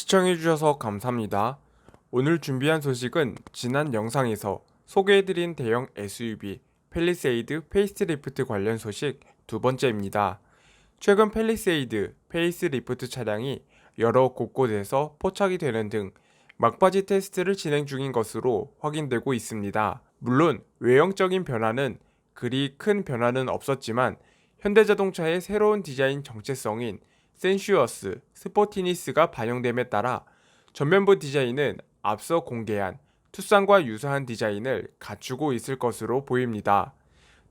시청해주셔서 감사합니다. 오늘 준비한 소식은 지난 영상에서 소개해드린 대형 SUV 팰리세이드 페이스리프트 관련 소식 두 번째입니다. 최근 팰리세이드 페이스리프트 차량이 여러 곳곳에서 포착이 되는 등 막바지 테스트를 진행 중인 것으로 확인되고 있습니다. 물론 외형적인 변화는 그리 큰 변화는 없었지만 현대자동차의 새로운 디자인 정체성인 센슈어스, 스포티니스가 반영됨에 따라 전면부 디자인은 앞서 공개한 투싼과 유사한 디자인을 갖추고 있을 것으로 보입니다.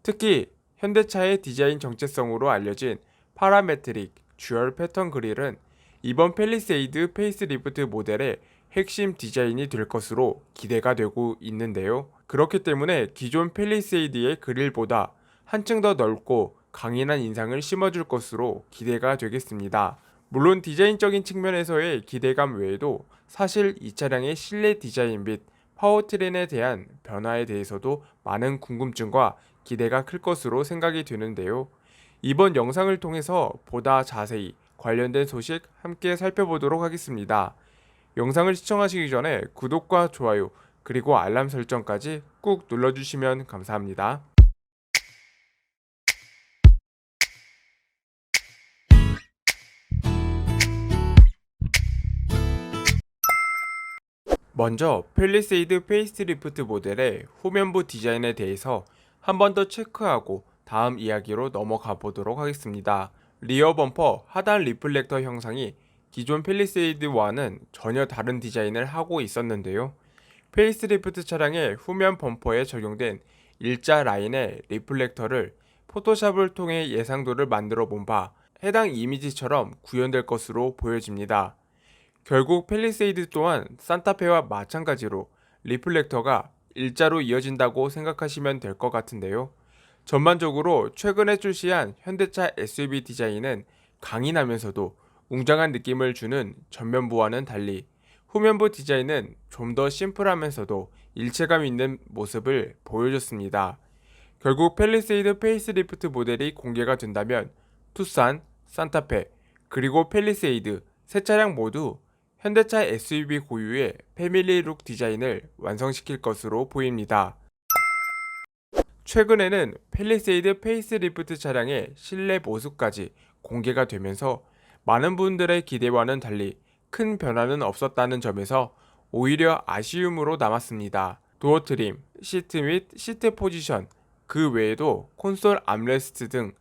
특히 현대차의 디자인 정체성으로 알려진 파라메트릭 듀얼 패턴 그릴은 이번 팰리세이드 페이스리프트 모델의 핵심 디자인이 될 것으로 기대가 되고 있는데요. 그렇기 때문에 기존 팰리세이드의 그릴보다 한층 더 넓고 강인한 인상을 심어줄 것으로 기대가 되겠습니다. 물론 디자인적인 측면에서의 기대감 외에도 사실 이 차량의 실내 디자인 및 파워트레인에 대한 변화에 대해서도 많은 궁금증과 기대가 클 것으로 생각이 되는데요. 이번 영상을 통해서 보다 자세히 관련된 소식 함께 살펴보도록 하겠습니다. 영상을 시청하시기 전에 구독과 좋아요 그리고 알람 설정까지 꾹 눌러주시면 감사합니다. 먼저 팰리세이드 페이스리프트 모델의 후면부 디자인에 대해서 한 번 더 체크하고 다음 이야기로 넘어가 보도록 하겠습니다. 리어 범퍼 하단 리플렉터 형상이 기존 팰리세이드와는 전혀 다른 디자인을 하고 있었는데요. 페이스리프트 차량의 후면 범퍼에 적용된 일자 라인의 리플렉터를 포토샵을 통해 예상도를 만들어 본 바 해당 이미지처럼 구현될 것으로 보여집니다. 결국 팰리세이드 또한 산타페와 마찬가지로 리플렉터가 일자로 이어진다고 생각하시면 될 것 같은데요. 전반적으로 최근에 출시한 현대차 SUV 디자인은 강인하면서도 웅장한 느낌을 주는 전면부와는 달리 후면부 디자인은 좀 더 심플하면서도 일체감 있는 모습을 보여줬습니다. 결국 팰리세이드 페이스리프트 모델이 공개가 된다면 투싼, 산타페, 그리고 팰리세이드 세 차량 모두 현대차 SUV 고유의 패밀리룩 디자인을 완성시킬 것으로 보입니다. 최근에는 팰리세이드 페이스리프트 차량의 실내 모습까지 공개가 되면서 많은 분들의 기대와는 달리 큰 변화는 없었다는 점에서 오히려 아쉬움으로 남았습니다. 도어 트림, 시트 및 시트 포지션, 그 외에도 콘솔 암레스트 등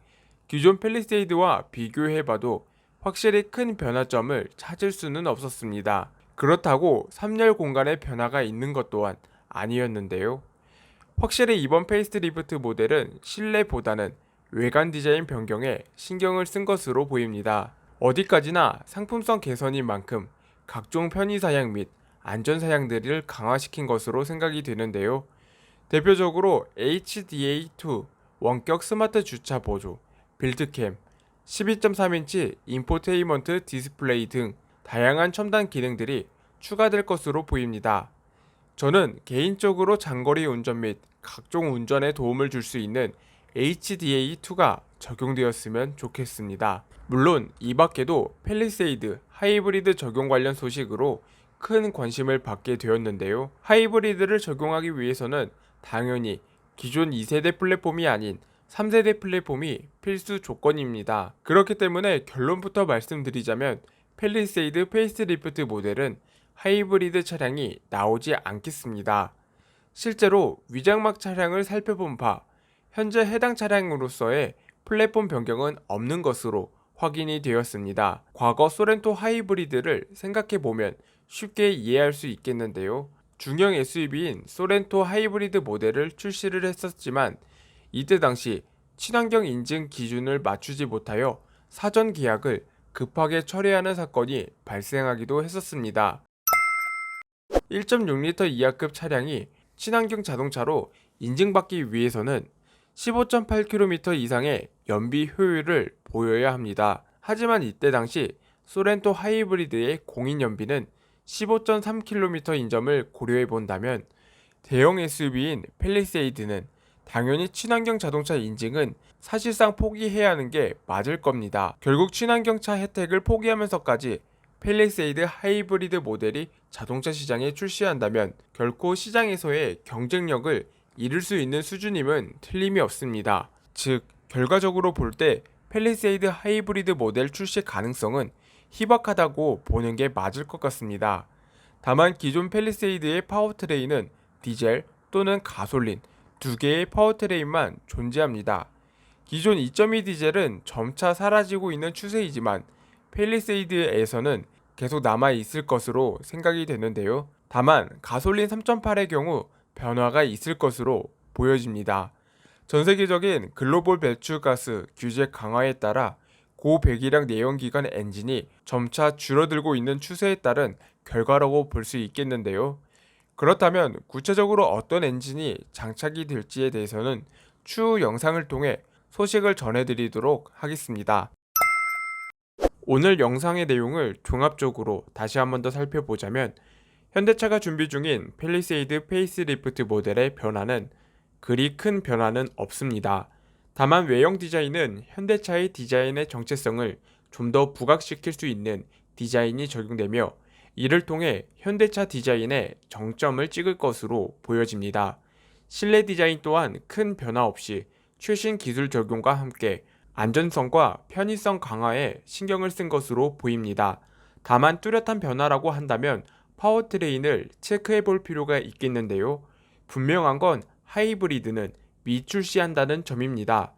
기존 팰리세이드와 비교해봐도 확실히 큰 변화점을 찾을 수는 없었습니다. 그렇다고 3열 공간에 변화가 있는 것 또한 아니었는데요. 확실히 이번 페이스리프트 모델은 실내보다는 외관 디자인 변경에 신경을 쓴 것으로 보입니다. 어디까지나 상품성 개선인 만큼 각종 편의사양 및 안전사양들을 강화시킨 것으로 생각이 되는데요. 대표적으로 HDA2 원격 스마트 주차 보조, 빌드캠, 12.3인치 인포테인먼트 디스플레이 등 다양한 첨단 기능들이 추가될 것으로 보입니다. 저는 개인적으로 장거리 운전 및 각종 운전에 도움을 줄 수 있는 HDA2가 적용되었으면 좋겠습니다. 물론 이 밖에도 팰리세이드 하이브리드 적용 관련 소식으로 큰 관심을 받게 되었는데요. 하이브리드를 적용하기 위해서는 당연히 기존 2세대 플랫폼이 아닌 3세대 플랫폼이 필수 조건입니다. 그렇기 때문에 결론부터 말씀드리자면 팰리세이드 페이스리프트 모델은 하이브리드 차량이 나오지 않겠습니다. 실제로 위장막 차량을 살펴본 바 현재 해당 차량으로서의 플랫폼 변경은 없는 것으로 확인이 되었습니다. 과거 소렌토 하이브리드를 생각해보면 쉽게 이해할 수 있겠는데요. 중형 SUV인 소렌토 하이브리드 모델을 출시를 했었지만 이때 당시 친환경 인증 기준을 맞추지 못하여 사전 계약을 급하게 철회하는 사건이 발생하기도 했었습니다. 1.6L 이하급 차량이 친환경 자동차로 인증받기 위해서는 15.8km 이상의 연비 효율을 보여야 합니다. 하지만 이때 당시 소렌토 하이브리드의 공인 연비는 15.3km인 점을 고려해 본다면 대형 SUV인 팰리세이드는 당연히 친환경 자동차 인증은 사실상 포기해야 하는 게 맞을 겁니다. 결국 친환경차 혜택을 포기하면서까지 팰리세이드 하이브리드 모델이 자동차 시장에 출시한다면 결코 시장에서의 경쟁력을 잃을 수 있는 수준임은 틀림이 없습니다. 즉, 결과적으로 볼 때 팰리세이드 하이브리드 모델 출시 가능성은 희박하다고 보는 게 맞을 것 같습니다. 다만 기존 팰리세이드의 파워트레인은 디젤 또는 가솔린 두 개의 파워트레인만 존재합니다. 기존 2.2 디젤은 점차 사라지고 있는 추세이지만 팰리세이드에서는 계속 남아 있을 것으로 생각이 되는데요. 다만 가솔린 3.8의 경우 변화가 있을 것으로 보여집니다. 전 세계적인 글로벌 배출가스 규제 강화에 따라 고배기량 내연기관 엔진이 점차 줄어들고 있는 추세에 따른 결과라고 볼 수 있겠는데요. 그렇다면 구체적으로 어떤 엔진이 장착이 될지에 대해서는 추후 영상을 통해 소식을 전해드리도록 하겠습니다. 오늘 영상의 내용을 종합적으로 다시 한번 더 살펴보자면 현대차가 준비 중인 팰리세이드 페이스리프트 모델의 변화는 그리 큰 변화는 없습니다. 다만 외형 디자인은 현대차의 디자인의 정체성을 좀 더 부각시킬 수 있는 디자인이 적용되며 이를 통해 현대차 디자인에 정점을 찍을 것으로 보여집니다. 실내 디자인 또한 큰 변화 없이 최신 기술 적용과 함께 안전성과 편의성 강화에 신경을 쓴 것으로 보입니다. 다만 뚜렷한 변화라고 한다면 파워트레인을 체크해 볼 필요가 있겠는데요. 분명한 건 하이브리드는 미출시한다는 점입니다.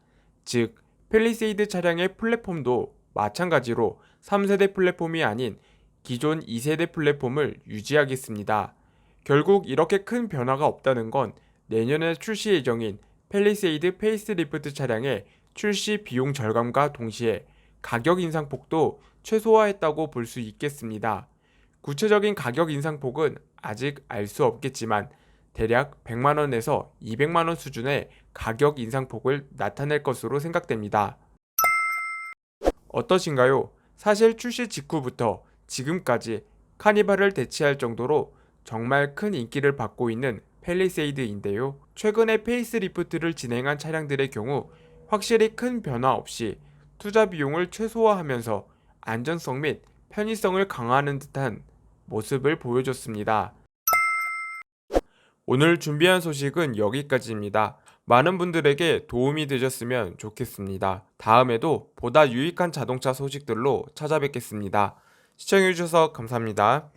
즉, 팰리세이드 차량의 플랫폼도 마찬가지로 3세대 플랫폼이 아닌 기존 2세대 플랫폼을 유지하겠습니다. 결국 이렇게 큰 변화가 없다는 건 내년에 출시 예정인 팰리세이드 페이스리프트 차량의 출시 비용 절감과 동시에 가격 인상폭도 최소화했다고 볼 수 있겠습니다. 구체적인 가격 인상폭은 아직 알 수 없겠지만 대략 100만원에서 200만원 수준의 가격 인상폭을 나타낼 것으로 생각됩니다. 어떠신가요? 사실 출시 직후부터 지금까지 카니발을 대체할 정도로 정말 큰 인기를 받고 있는 팰리세이드인데요. 최근에 페이스리프트를 진행한 차량들의 경우 확실히 큰 변화 없이 투자 비용을 최소화하면서 안전성 및 편의성을 강화하는 듯한 모습을 보여줬습니다. 오늘 준비한 소식은 여기까지입니다. 많은 분들에게 도움이 되셨으면 좋겠습니다. 다음에도 보다 유익한 자동차 소식들로 찾아뵙겠습니다. 시청해주셔서 감사합니다.